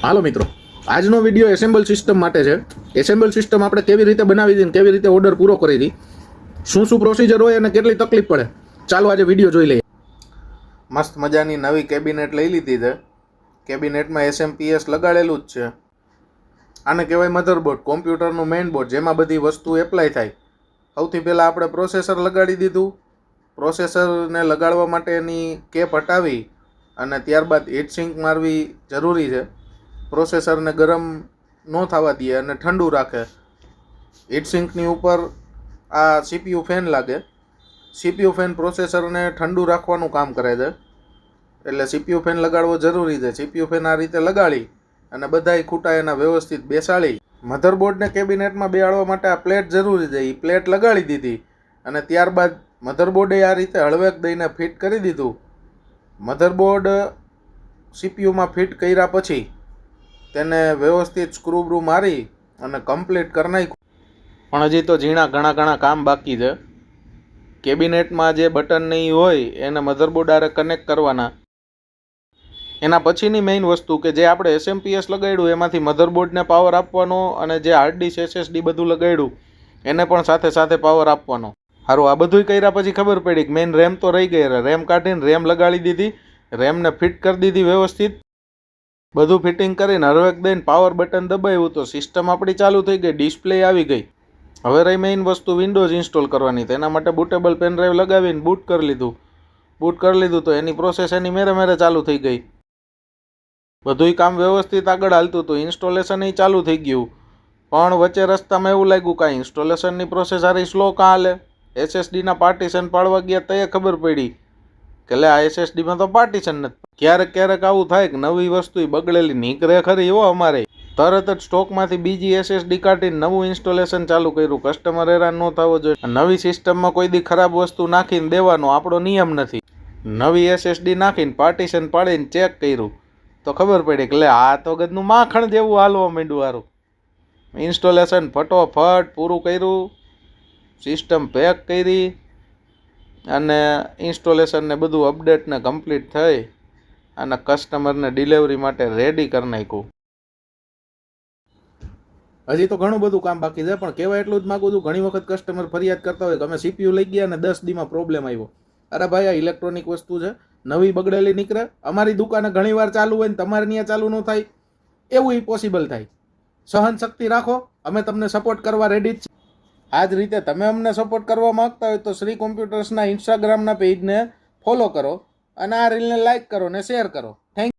હાલો મિત્રો, આજનો video assemble system માટે છે. એસેમ્બલ સિસ્ટમ આપણે કેવી રીતે બનાવી હતી, કેવી રીતે ઓર્ડર પૂરો કરી હતી, શું શું પ્રોસિજર હોય અને કેટલી તકલીફ પડે, ચાલો આજે વિડીયો જોઈ લઈએ. મસ્ત મજાની નવી કેબિનેટ લઈ લીધી છે. કેબિનેટમાં એસએમપીએસ લગાડેલું જ છે. આને કહેવાય મધરબોર્ડ, કોમ્પ્યુટરનું મેઇન બોર્ડ, જેમાં બધી વસ્તુ એપ્લાય થાય. સૌથી પહેલાં આપણે પ્રોસેસર લગાડી દીધું. પ્રોસેસરને લગાડવા માટેની કેપ હટાવી અને ત્યારબાદ હીટસિંક મારવી જરૂરી છે. પ્રોસેસરને ગરમ ન થવા દે અને ઠંડુ રાખે. હીટસિંકની ઉપર આ સીપીયુ ફેન લાગે. સીપીયુ ફેન પ્રોસેસરને ઠંડુ રાખવાનું કામ કરે છે, એટલે સીપીયુ ફેન લગાડવો જરૂરી છે. સીપીયુ ફેન આ રીતે લગાડી અને બધાય ખૂટા એના વ્યવસ્થિત બેસાડી. મધરબોર્ડને કેબિનેટમાં બેસાડવા માટે આ પ્લેટ જરૂરી છે. એ પ્લેટ લગાડી દીધી અને ત્યારબાદ મધરબોર્ડે આ રીતે હળવેક દઈને ફિટ કરી દીધું. મધરબોર્ડ સીપીયુમાં ફિટ કર્યા પછી તેને વ્યવસ્થિત સ્ક્રૂ બ્રૂ મારી અને કમ્પ્લીટ કરી નાખ્યું. પણ હજી તો ઝીણા ઘણા કામ બાકી છે. કેબિનેટમાં જે બટન નહીં હોય એને મધરબોર્ડ આરે કનેક્ટ કરવાના. એના પછીની મેઇન વસ્તુ કે જે આપણે એસએમપીએસ લગાડ્યું એમાંથી મધરબોર્ડને પાવર આપવાનો અને જે હાર્ડ ડિસ્ક એસએસડી બધું લગાડ્યું એને પણ સાથે સાથે પાવર આપવાનો. સારું, આ બધું કર્યા પછી ખબર પડી કે મેઇન રેમ તો રહી ગઈ. રેમ કાઢીને રેમ લગાડી દીધી, રેમને ફિટ કરી દીધી વ્યવસ્થિત. બધું ફિટિંગ કરીને હરવેક દઈને પાવર બટન દબાવ્યું તો સિસ્ટમ આપણી ચાલુ થઈ ગઈ, ડિસ્પ્લે આવી ગઈ. હવે રહી મેઇન વસ્તુ વિન્ડોઝ ઇન્સ્ટોલ કરવાની. તેના માટે બૂટેબલ પેન ડ્રાઈવ લગાવીને બૂટ કરી લીધું. બૂટ કરી લીધું તો એની પ્રોસેસ એની મેરે ચાલુ થઈ ગઈ. બધુંય કામ વ્યવસ્થિત આગળ હાલતું હતું. ઇન્સ્ટોલેશન એ ચાલુ થઈ ગયું. પણ વચ્ચે રસ્તામાં એવું લાગ્યું કાંઈ ઇન્સ્ટોલેશનની પ્રોસેસ સારી સ્લો કાં હાલે. એસએસડીના પાર્ટીશન પાડવા ગયા તો એ ખબર પડી કે લે આ એસએસડીમાં તો પાર્ટીશન નથી. ક્યારેક આવું થાય કે નવી વસ્તુ બગડેલી નીકળે ખરી. એવો અમારે તરત જ સ્ટોકમાંથી બીજી એસએસડી કાઢીને નવું ઇન્સ્ટોલેશન ચાલુ કર્યું. કસ્ટમર હેરાન ન થવો જોઈએ. નવી સિસ્ટમમાં કોઈ દી ખરાબ વસ્તુ નાખીને દેવાનો આપણો નિયમ નથી. નવી એસએસડી નાખીને પાર્ટીશન પાડીને ચેક કર્યું તો ખબર પડી કે લે આ તો ગદનું માખણ જેવું હાલવા માંડ્યું. સારું, ઇન્સ્ટોલેશન ફટોફટ પૂરું કર્યું, સિસ્ટમ પેક કરી અને ઇન્સ્ટોલેશનને બધું અપડેટને કમ્પ્લીટ થઈ અને કસ્ટમરને ડિલિવરી માટે રેડી કરી નાખ્યું. હજી તો ઘણું બધું કામ બાકી છે, પણ કહેવાય એટલું જ માગું છું. ઘણી વખત કસ્ટમર ફરિયાદ કરતા હોય કે અમે સીપીયુ લઈ ગયા અને 10 દીમાં પ્રોબ્લેમ આવ્યો. અરે ભાઈ, આ ઇલેક્ટ્રોનિક વસ્તુ છે, નવી બગડેલી નીકળે. અમારી દુકાને ઘણી વાર ચાલુ હોય ને તમારે ત્યાં ચાલુ ન થાય, એવું પોસિબલ થાય. સહન શક્તિ રાખો, અમે તમને સપોર્ટ કરવા રેડી જ છીએ. આ જ રીતે તમે અમને સપોર્ટ કરવા માંગતા હોય તો શ્રી કોમ્પ્યુટર્સના ઇન્સ્ટાગ્રામના પેજને ફોલો કરો અને આ રીલને લાઇક કરો ને શેર કરો. થેન્ક